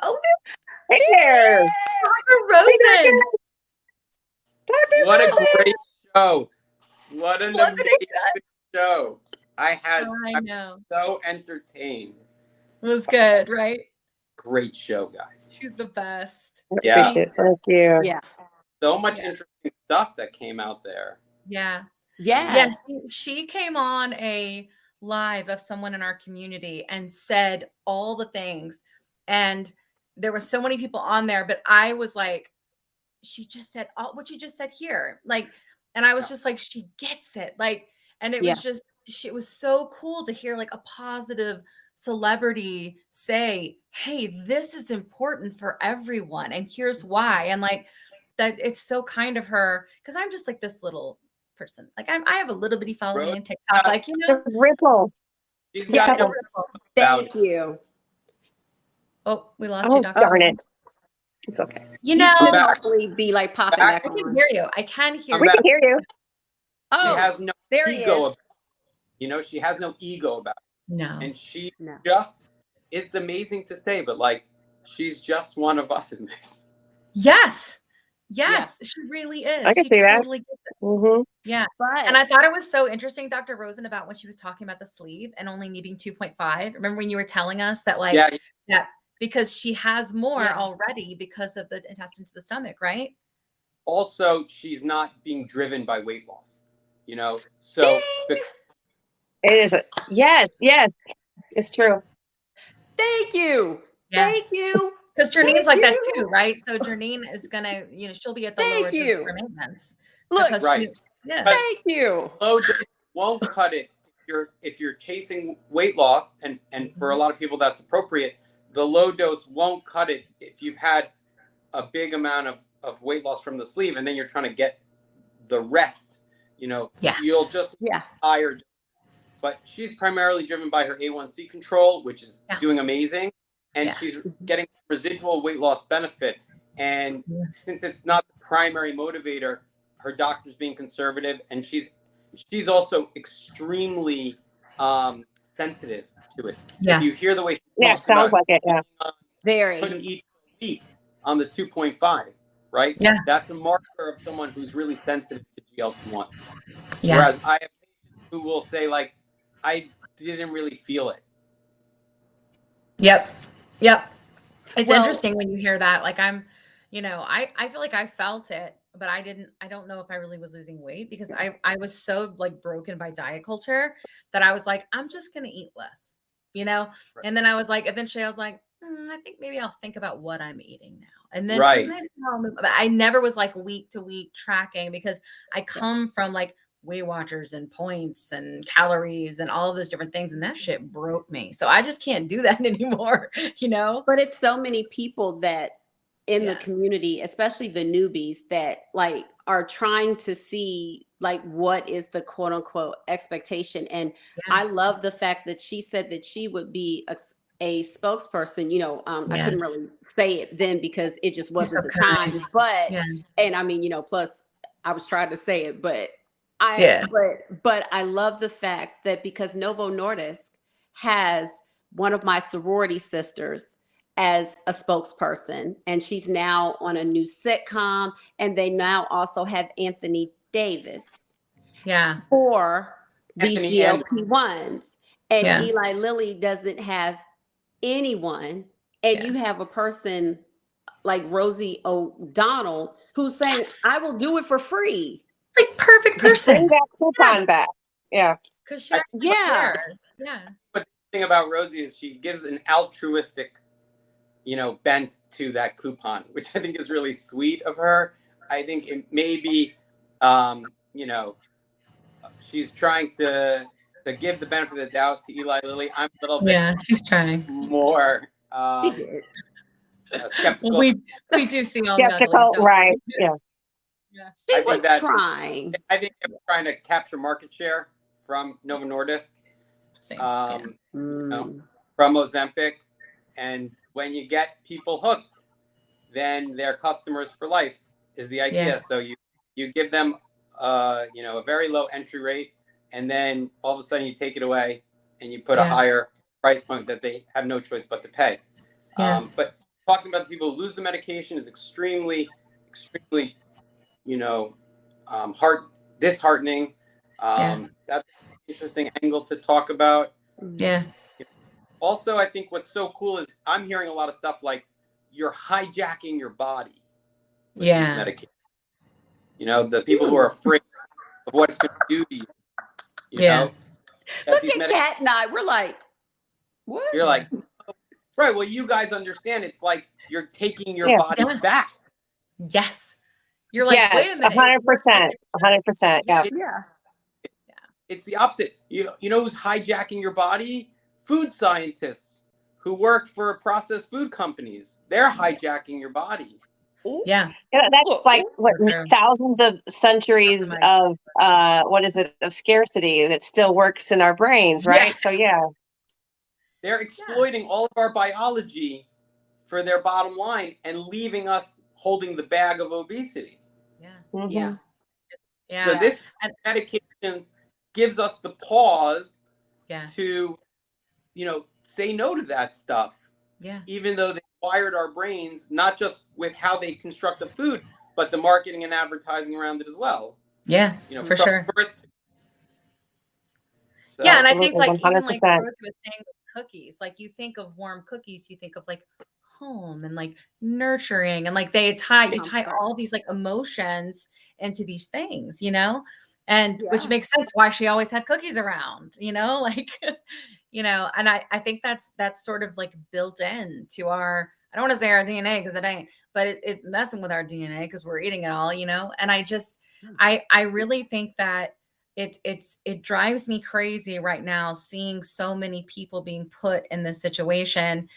Oh, Hey there. Dr. Rosen. What a great show. What an Wasn't amazing it good? show. I know. was so entertained. It was good, right? Great show, guys. She's the best. Yeah. Thank you. Yeah. So much interesting stuff that came out there. Yeah. Yes. Yeah. She came on a live of someone in our community and said all the things. And there were so many people on there, but I was like, she just said all what you just said here. Like, and I was just like, she gets it. Like, and it was just, it was so cool to hear like a positive celebrity say, hey, this is important for everyone. And here's why. And like that, it's so kind of her. Cause I'm just like this little person. Like I have a little bitty following on TikTok. Like, you know, Ripple. She's got no Thank you. Oh, we lost you, Dr. Darn it. It's okay. You know, should hopefully be like popping back I on. can hear you. I can hear We you. can hear you. Oh, she has no there he ego. is. You know, she has no ego about it. No. And she No. just, it's amazing to say, but like, she's just one of us in this. Yes. Yes, she really is. I can she see that. totally gets it. Mm-hmm. Yeah. But And I thought it was so interesting, Dr. Rosen, about when she was talking about the sleeve and only needing 2.5. Remember when you were telling us that, like, yeah, because she has more already because of the intestine to the stomach, right? Also, she's not being driven by weight loss, you know? So It is. Yes. It's true. thank you. Yeah. Thank you. Because Janine's like that too, right? So Janine is gonna, you know, she'll be at the lower dose for maintenance. Look, right. Thank you. Low dose won't cut it if you're chasing weight loss, and for a lot of people that's appropriate. The low dose won't cut it if you've had a big amount of weight loss from the sleeve, and then you're trying to get the rest. You know, you'll just higher. But she's primarily driven by her A1C control, which is doing amazing. And she's getting residual weight loss benefit. And since it's not the primary motivator, her doctor's being conservative, and she's also extremely sensitive to it. Yeah. If you hear the way she talks sounds about like it. Very. couldn't eat for a week on the 2.5, right? Yeah. That's a marker of someone who's really sensitive to GLP-1s. Yeah. Whereas I have patients who will say, like, I didn't really feel it. Yep. It's interesting when you hear that. Like I'm, you know, I feel like I felt it, but I don't know if I really was losing weight because I was so like broken by diet culture that I was like, I'm just going to eat less, you know? Right. And then I was like, eventually I was like, I think maybe I'll think about what I'm eating now. And then, but I never was like week to week tracking because I come from like Weight Watchers and points and calories and all of those different things. And that shit broke me. So I just can't do that anymore, you know? But it's so many people that in the community, especially the newbies that like are trying to see like what is the quote unquote expectation. And I love the fact that she said that she would be a spokesperson, you know, I couldn't really say it then because it just wasn't the time, but, and I mean, you know, plus I was trying to say it, but but I love the fact that because Novo Nordisk has one of my sorority sisters as a spokesperson, and she's now on a new sitcom, and they now also have Anthony Davis for these GLP-1s, and Eli Lilly doesn't have anyone, and you have a person like Rosie O'Donnell who's saying, I will do it for free. It's like perfect person. Bring that coupon back. Yeah. Because But the thing about Rosie is she gives an altruistic, you know, bent to that coupon, which I think is really sweet of her. I think it may be, you know, she's trying to give the benefit of the doubt to Eli Lilly. I'm a little bit she's trying more skeptical. Well, we do see all skeptical, right? Yeah. She was trying. I think they were trying to capture market share from Novo Nordisk, you know, from Ozempic, and when you get people hooked, then they're customers for life is the idea. So you give them you know, a very low entry rate, and then all of a sudden you take it away and you put a higher price point that they have no choice but to pay. But talking about the people who lose the medication is extremely, extremely, you know, disheartening. That's an interesting angle to talk about. Yeah. Also, I think what's so cool is I'm hearing a lot of stuff like you're hijacking your body with these medications. You know, the people who are afraid of what it's going to do to you. You know? Look at Kat and I. We're like, what? You're like, right. Well, you guys understand. It's like you're taking your body back. Yes. You're like, wait a minute. 100%. 100%. Yeah. It's the opposite. You know who's hijacking your body? Food scientists who work for processed food companies. They're hijacking your body. Yeah. That's like what thousands of centuries of of scarcity, and it still works in our brains, right? So they're exploiting all of our biology for their bottom line and leaving us holding the bag of obesity. So this medication gives us the pause to, you know, say no to that stuff. Even though they wired our brains, not just with how they construct the food, but the marketing and advertising around it as well. Yeah, you know, for sure. So, and I think like 100%. even like Rosie was saying with cookies, like you think of warm cookies, you think of like home and like nurturing, and like you tie all these like emotions into these things, you know, and which makes sense why she always had cookies around, you know, like you know, and I think that's sort of like built in to our, I don't want to say our DNA because it ain't, but it's messing with our DNA because we're eating it all, you know. And I really think that it drives me crazy right now seeing so many people being put in this situation.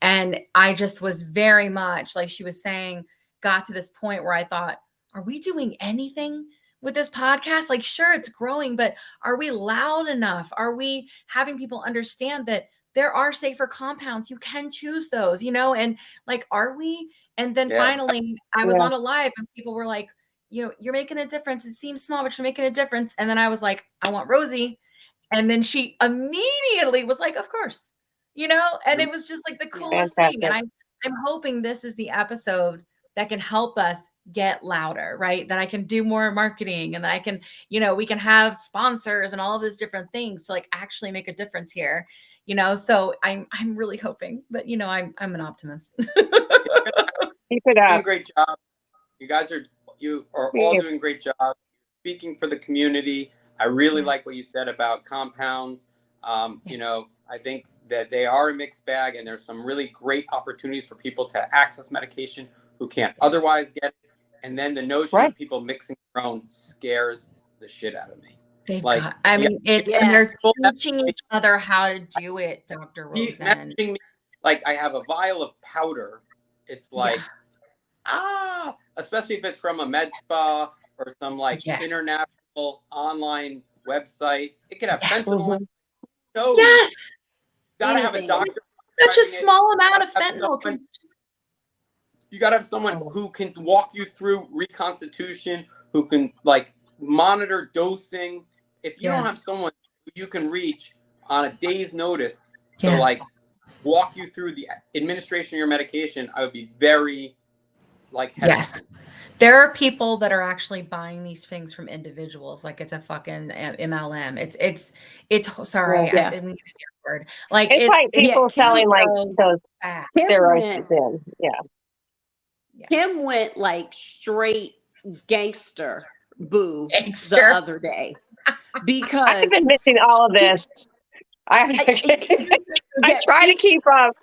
And I just was very much, like she was saying, got to this point where I thought, are we doing anything with this podcast? Like, sure, it's growing, but are we loud enough? Are we having people understand that there are safer compounds? You can choose those, you know, and like, are we? And then finally, I was on a live and people were like, you know, you're making a difference. It seems small, but you're making a difference. And then I was like, I want Rosie. And then she immediately was like, of course, you know, and it was just like the coolest thing. And I'm hoping this is the episode that can help us get louder, right? That I can do more marketing and that I can, you know, we can have sponsors and all of these different things to like actually make a difference here, you know? So I'm really hoping, but you know, I'm an optimist. Keep it up. Doing a great job. You are all doing a great job speaking for the community. I really like what you said about compounds. You know, I think that they are a mixed bag, and there's some really great opportunities for people to access medication who can't otherwise get it. And then the notion of people mixing their own scares the shit out of me. They've got, I mean, and they're teaching each other how to do it, Dr. Rosen. Like I have a vial of powder. It's like, especially if it's from a med spa or some like international online website. It could have fentanyl. Yes. Gotta have a doctor. Such a small amount of fentanyl. You gotta have someone who can walk you through reconstitution, who can like monitor dosing. If you don't have someone who you can reach on a day's notice to like walk you through the administration of your medication, I would be very like hesitant. There are people that are actually buying these things from individuals like it's a fucking MLM. It's sorry, I didn't mean to use that word. Like it's like people selling like those steroids in. Kim went like straight gangster the other day because I've been missing all of this. I try to keep up.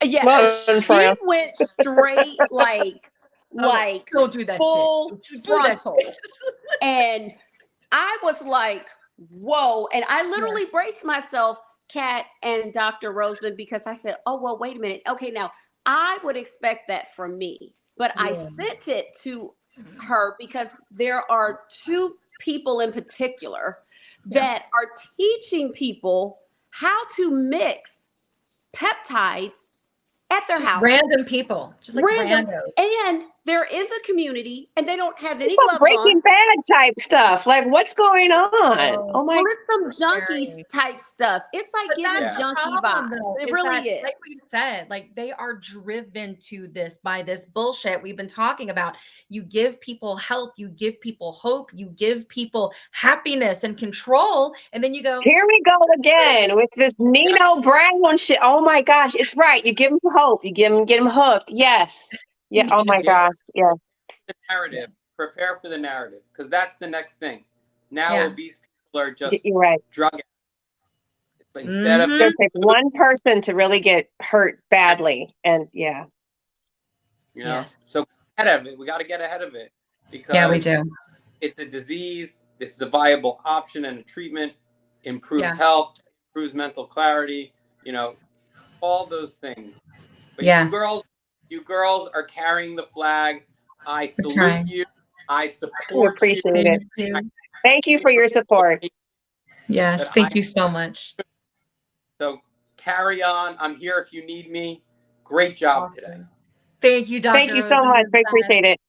Yeah, she went straight like don't do that full shit. frontal. And I was like, whoa. And I literally braced myself, Kat and Dr. Rosen, because I said, oh, well, wait a minute. Okay, now I would expect that from me. But I sent it to her because there are two people in particular that are teaching people how to mix peptides at their house. Random people, just like randos. And they're in the community and they don't have any It's gloves Breaking on. Bad type stuff. Like, what's going on? Oh my Well, it's some junkie type stuff. It's like But giving that's the junkie problem, vibes. though, It is really that, is. like what you said, like they are driven to this by this bullshit we've been talking about. You give people health, you give people hope, you give people happiness and control, and then you go, here we go again with this Nino Brown shit. Oh my gosh, it's right. You give them hope. You get them hooked. Yes. Yeah. Oh my gosh. Yeah. The narrative. Prepare for the narrative, because that's the next thing. Now obese people are just You're right. drug addicts. But instead of It's gonna take one person to really get hurt badly, and you know, so ahead of it. We got to get ahead of it, because we do. It's a disease. This is a viable option and a treatment. Improves health, improves mental clarity. You know, all those things. But you girls are carrying the flag. I salute you. I support appreciate you. it. Thank you for your support. Yes, thank you so much. So carry on. I'm here if you need me. Great job today. Thank you, Dr. Thank you so much. I appreciate it.